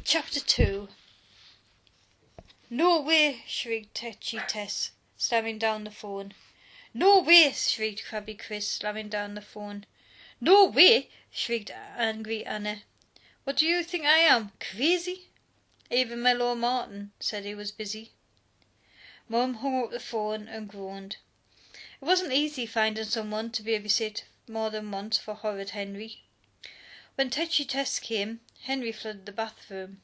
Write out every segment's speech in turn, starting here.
Chapter 2. "No way!" shrieked Tetchy Tess, slamming down the phone. "No way!" shrieked Crabby Chris, slamming down the phone. "No way!" shrieked angry Anna. "What do you think I am, crazy?" Even my Lord Martin said he was busy. Mum hung up the phone and groaned. It wasn't easy finding someone to babysit more than once for Horrid Henry. When Tetchy Tess came, Henry flooded the bathroom.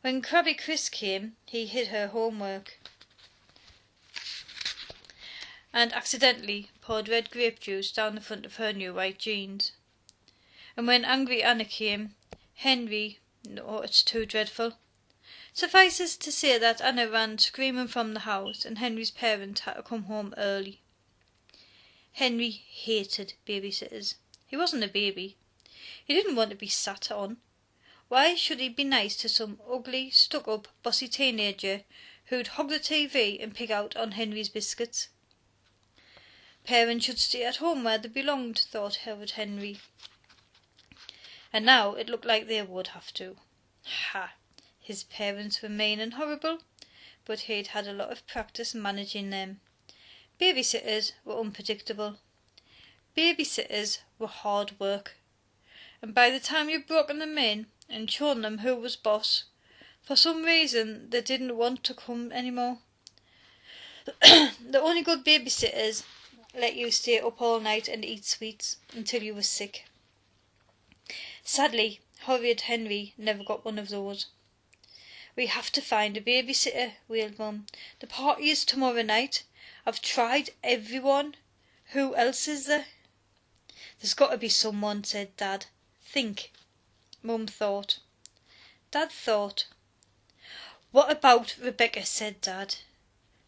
When Crabby Chris came, he hid her homework and accidentally poured red grape juice down the front of her new white jeans. And when angry Anna came, Henry... Oh, it's too dreadful. Suffices to say that Anna ran screaming from the house and Henry's parents had to come home early. Henry hated babysitters. He wasn't a baby. He didn't want to be sat on. Why should he be nice to some ugly, stuck-up, bossy teenager who'd hog the TV and pig out on Henry's biscuits? Parents should stay at home where they belonged, thought Horrid Henry. And now it looked like they would have to. Ha! His parents were mean and horrible, but he'd had a lot of practice managing them. Babysitters were unpredictable. Babysitters were hard work. And by the time you'd broken them in and shown them who was boss, for some reason they didn't want to come anymore. The only good babysitters let you stay up all night and eat sweets until you were sick. Sadly, Horrid Henry never got one of those. "We have to find a babysitter," wailed Mum. "The party is tomorrow night. I've tried everyone. Who else is there?" "There's got to be someone," said Dad. "Think." Mum thought. Dad thought. "What about Rebecca?" said Dad.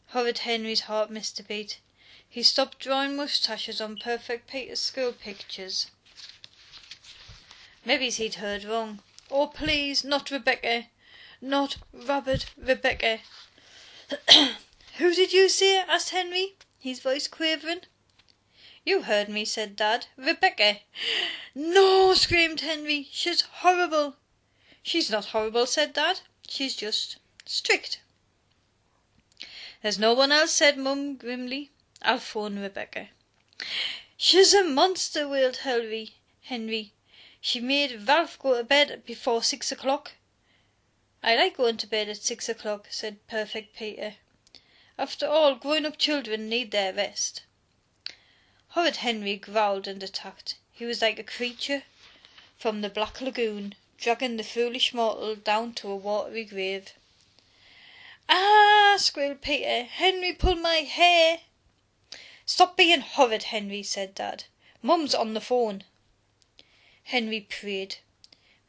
Horrid Henry's heart missed a beat. He stopped drawing moustaches on Perfect Peter's school pictures. Maybe he'd heard wrong. "Oh, please, not Rebecca. Not Rabbit Rebecca." "Who did you say?" asked Henry, his voice quavering. "You heard me," said Dad. "Rebecca." "No!" screamed Henry. "She's horrible." "She's not horrible," said Dad. "She's just strict." "There's no one else," said Mum grimly. "I'll phone Rebecca." "She's a monster," wailed Henry. "She made Ralph go to bed before 6 o'clock. "I like going to bed at 6 o'clock," said Perfect Peter. "After all, grown-up children need their rest." Horrid Henry growled and attacked. He was like a creature from the Black Lagoon, dragging the foolish mortal down to a watery grave. "Ah!" squealed Peter. "Henry pulled my hair." "Stop being horrid, Henry," said Dad. "Mum's on the phone." Henry prayed.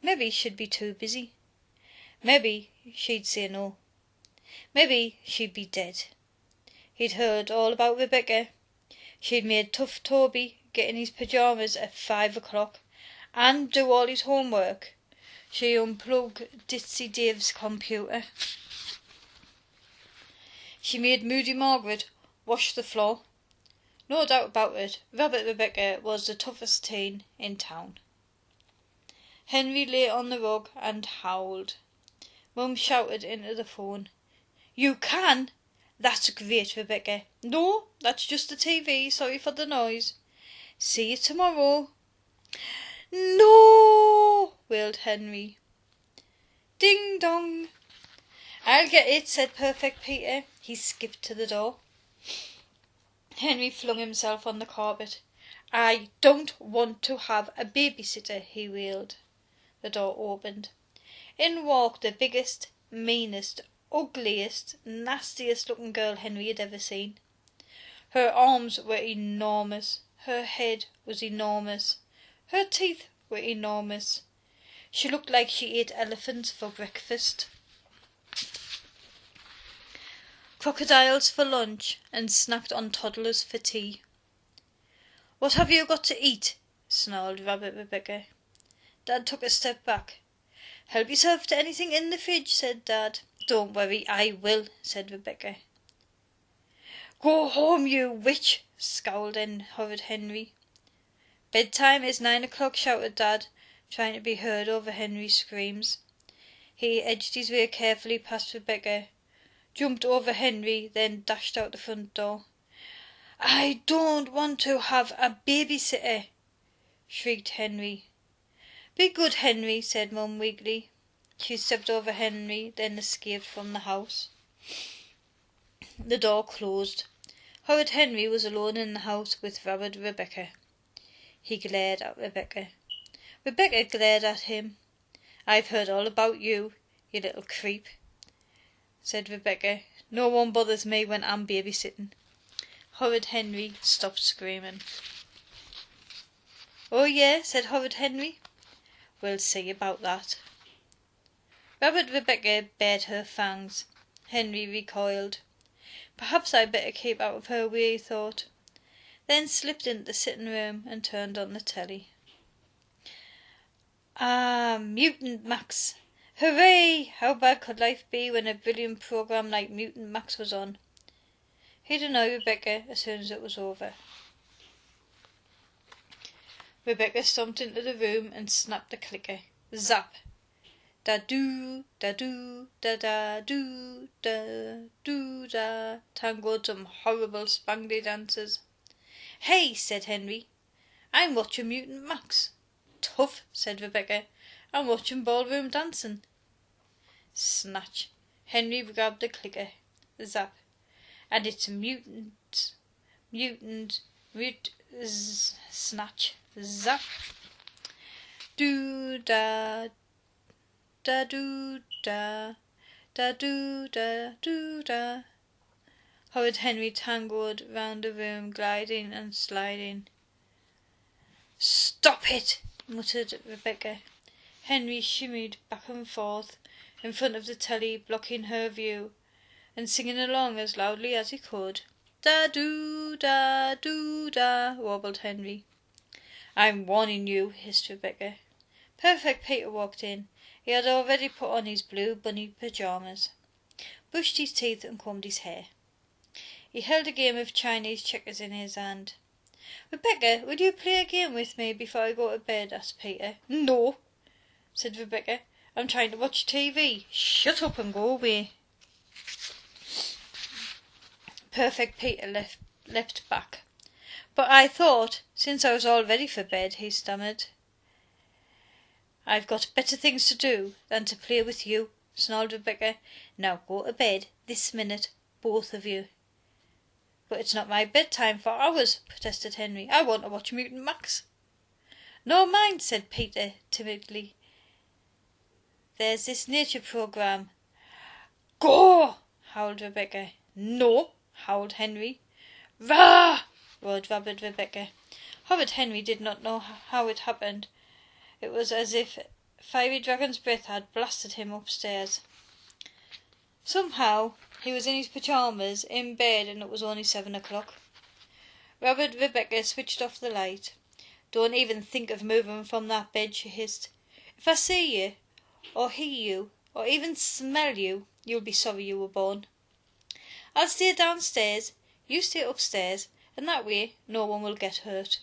Maybe she'd be too busy. Maybe she'd say no. Maybe she'd be dead. He'd heard all about Rebecca. She'd made Tough Toby get in his pyjamas at 5 o'clock and do all his homework. She unplugged Ditzy Dave's computer. She made Moody Margaret wash the floor. No doubt about it, Rabbit Rebecca was the toughest teen in town. Henry lay on the rug and howled. Mum shouted into the phone. "You can? That's great, Rebecca." "No, that's just the TV. Sorry for the noise." "See you tomorrow." "No!" wailed Henry. Ding dong. "I'll get it," said Perfect Peter. He skipped to the door. Henry flung himself on the carpet. "I don't want to have a babysitter," he wailed. The door opened. In walked the biggest, meanest, ugliest, nastiest looking girl Henry had ever seen. Her arms were enormous. Her head was enormous. Her teeth were enormous. She looked like she ate elephants for breakfast, crocodiles for lunch, and snacked on toddlers for tea. "What have you got to eat?" snarled Rabbit Rebecca. Dad took a step back. "Help yourself to anything in the fridge," said Dad. "Don't worry, I will," said Rebecca. "Go home, you witch!" scowled Horrid Henry. "Bedtime is 9 o'clock," shouted Dad, trying to be heard over Henry's screams. He edged his way carefully past Rebecca, jumped over Henry, then dashed out the front door. "I don't want to have a babysitter," shrieked Henry. "Be good, Henry," said Mum weakly. She stepped over Henry, then escaped from the house. The door closed. Horrid Henry was alone in the house with rabid Rebecca. He glared at Rebecca. Rebecca glared at him. "I've heard all about you, you little creep," said Rebecca. "No one bothers me when I'm babysitting." Horrid Henry stopped screaming. "Oh yeah," said Horrid Henry. "We'll see about that." Rabid Rebecca bared her fangs. Henry recoiled. "Perhaps I'd better keep out of her way," he thought, then slipped into the sitting room and turned on the telly. Ah, Mutant Max! Hooray! How bad could life be when a brilliant programme like Mutant Max was on? He'd annoy Rebecca as soon as it was over. Rebecca stomped into the room and snapped the clicker. Zap! Da-doo, da-doo, da-da-doo, da-doo, da, tangoed some horrible spangly dances. "Hey," said Henry, "I'm watching Mutant Max." "Tough," said Rebecca, "I'm watching ballroom dancing." Snatch! Henry grabbed the clicker. Zap! And it's snatch! Zap! Do da da do da da do da do da. Horrid Henry tangoed round the room, gliding and sliding. "Stop it!" muttered Rebecca. Henry shimmied back and forth in front of the telly, blocking her view, and singing along as loudly as he could. Da do da do da, warbled Henry. "I'm warning you," hissed Rebecca. Perfect Peter walked in. He had already put on his blue bunny pyjamas, brushed his teeth and combed his hair. He held a game of Chinese checkers in his hand. "Rebecca, will you play a game with me before I go to bed?" asked Peter. "No," said Rebecca. "I'm trying to watch TV. Shut up and go away." Perfect Peter leapt back. "But I thought, since I was all ready for bed," he stammered. "I've got better things to do than to play with you," snarled Rebecca. "Now go to bed this minute, both of you." "But it's not my bedtime for hours," protested Henry. "I want to watch Mutant Max." "Nor mine," said Peter timidly. "There's this nature programme." "Go!" howled Rebecca. "No!" howled Henry. "Rah!" roared rabid Rebecca. Horrid Henry did not know how it happened. It was as if Fiery Dragon's breath had blasted him upstairs. Somehow he was in his pyjamas, in bed, and it was only 7 o'clock. Rabid Rebecca switched off the light. "Don't even think of moving from that bed," she hissed. "If I see you, or hear you, or even smell you, you'll be sorry you were born. I'll stay downstairs, you stay upstairs, and that way no one will get hurt."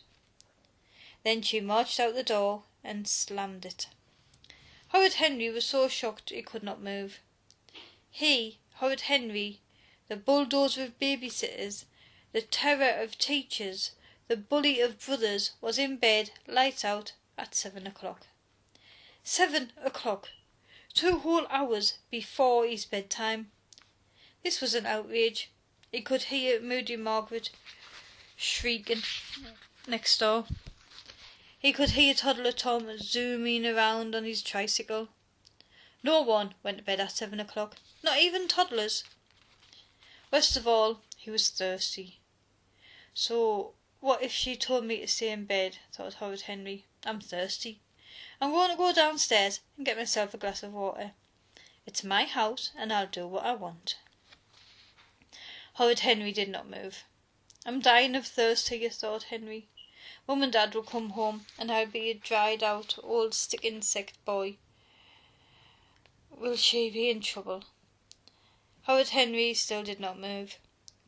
Then she marched out the door and slammed it. Horrid Henry was so shocked he could not move. He, Horrid Henry, the bulldozer of babysitters, the terror of teachers, the bully of brothers, was in bed, lights out, at 7 o'clock. 7 o'clock! 2 whole hours before his bedtime. This was an outrage. He could hear Moody Margaret shrieking next door. He could hear Toddler Tom zooming around on his tricycle. No one went to bed at 7 o'clock, not even toddlers. Worst of all, he was thirsty. So, what if she told me to stay in bed, thought Horrid Henry. I'm thirsty. I'm going to go downstairs and get myself a glass of water. It's my house and I'll do what I want. Horrid Henry did not move. "I'm dying of thirst here," thought Henry. "Mum and Dad will come home, and I'll be a dried out old stick insect boy. Will she be in trouble?" Horrid Henry still did not move.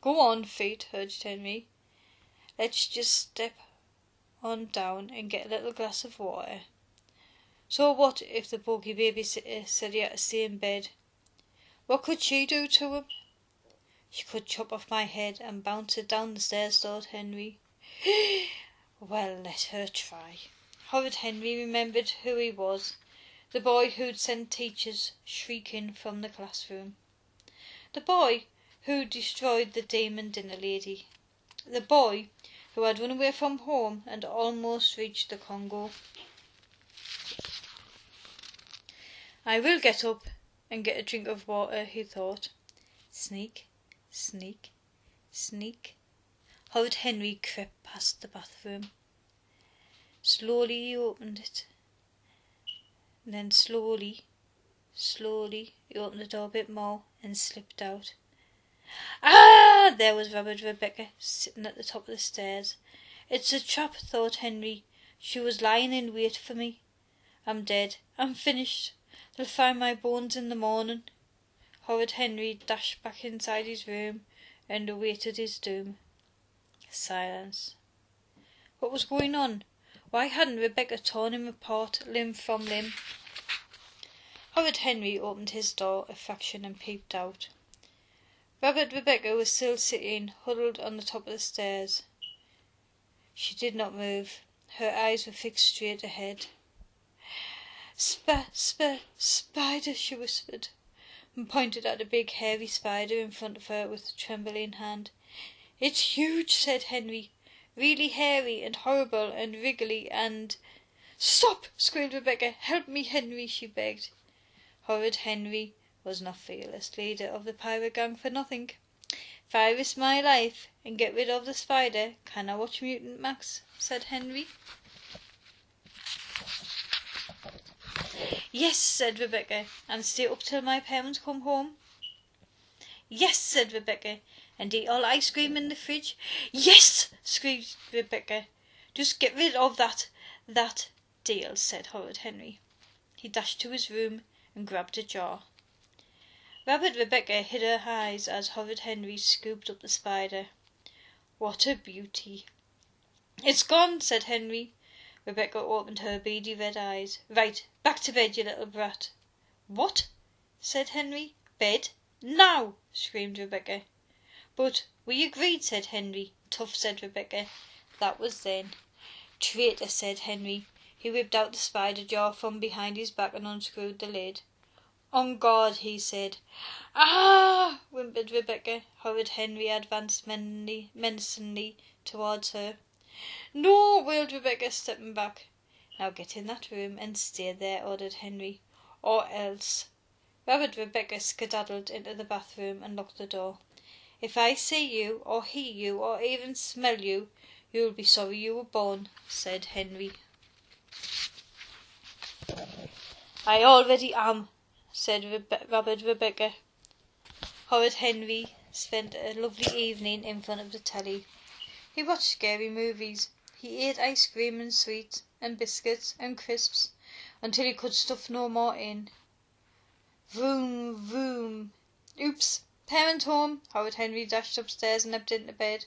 "Go on, feet," urged Henry. "Let's just step on down and get a little glass of water." So what if the Bogey Babysitter said he had to stay in bed? What could she do to him? She could chop off my head and bounce it down the stairs, thought Henry. Well, let her try. Horrid Henry remembered who he was, the boy who'd sent teachers shrieking from the classroom, the boy who destroyed the demon dinner lady, the boy who had run away from home and almost reached the Congo. I will get up and get a drink of water, he thought. Sneak, sneak, sneak. Horrid Henry crept past the bathroom. Slowly he opened it. And then slowly he opened the door a bit more and slipped out. Ah! There was Rabbit Rebecca sitting at the top of the stairs. It's a trap, thought Henry. She was lying in wait for me. I'm dead. I'm finished. They'll find my bones in the morning. Horrid Henry dashed back inside his room and awaited his doom. Silence. What was going on? Why hadn't Rebecca torn him apart limb from limb? Horrid Henry opened his door a fraction and peeped out. Rabbit Rebecca was still sitting, huddled on the top of the stairs. She did not move. Her eyes were fixed straight ahead. Spider, she whispered, and pointed at a big hairy spider in front of her with a trembling hand. It's huge, said Henry. Really hairy and horrible and wriggly and... Stop! Screamed Rebecca. Help me, Henry, she begged. Horrid Henry was not fearless leader of the pirate gang for nothing. If I risk my life and get rid of the spider, can I watch Mutant Max? Said Henry. Yes, said Rebecca, and stay up till my parents come home. Yes, said Rebecca, and eat all ice cream in the fridge. Yes, screamed Rebecca. Just get rid of that deal, said Horrid Henry. He dashed to his room and grabbed a jar. Rabbit Rebecca hid her eyes as Horrid Henry scooped up the spider. What a beauty! It's gone, said Henry. Rebecca opened her beady red eyes. Right, back to bed, you little brat. What? Said Henry. Bed? Now! Screamed Rebecca. But we agreed, said Henry. Tough, said Rebecca. That was then. Traitor, said Henry. He whipped out the spider jar from behind his back and unscrewed the lid. On guard, he said. Ah! Whimpered Rebecca. Horrid Henry advanced menacingly towards her. No, wailed Rebecca, stepping back. Now get in that room and stay there, ordered Henry. Or else. Rabbit Rebecca skedaddled into the bathroom and locked the door. If I see you, or hear you, or even smell you, you'll be sorry you were born, said Henry. I already am, said Rabbit Rebecca. Horrid Henry spent a lovely evening in front of the telly. He watched scary movies. He ate ice cream and sweets and biscuits and crisps until he could stuff no more in. Vroom, vroom. Oops! Parent home! Horrid Henry dashed upstairs and leapt into bed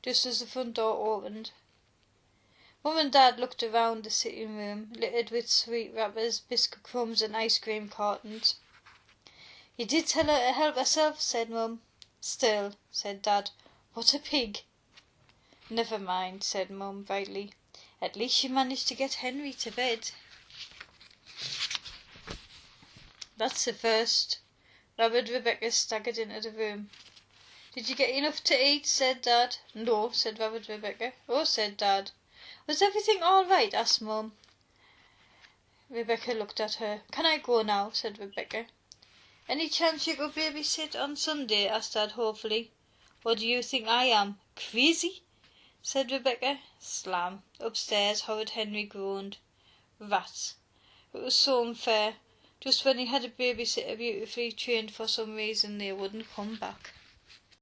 just as the front door opened. Mum and Dad looked around the sitting room, littered with sweet wrappers, biscuit crumbs and ice cream cartons. You did tell her to help herself, said Mum. Still, said Dad, what a pig. Never mind, said Mum brightly. At least she managed to get Henry to bed. That's the first. Rabbit Rebecca staggered into the room. Did you get enough to eat? Said Dad. No, said Rabbit Rebecca. Oh, said Dad. Was everything all right? Asked Mum. Rebecca looked at her. Can I go now? Said Rebecca. Any chance you could babysit on Sunday? Asked Dad hopefully. What do you think I am? Crazy? Said Rebecca. Slam. Upstairs, Horrid Henry groaned. Rats. It was so unfair. Just when he had a babysitter beautifully trained, for some reason they wouldn't come back.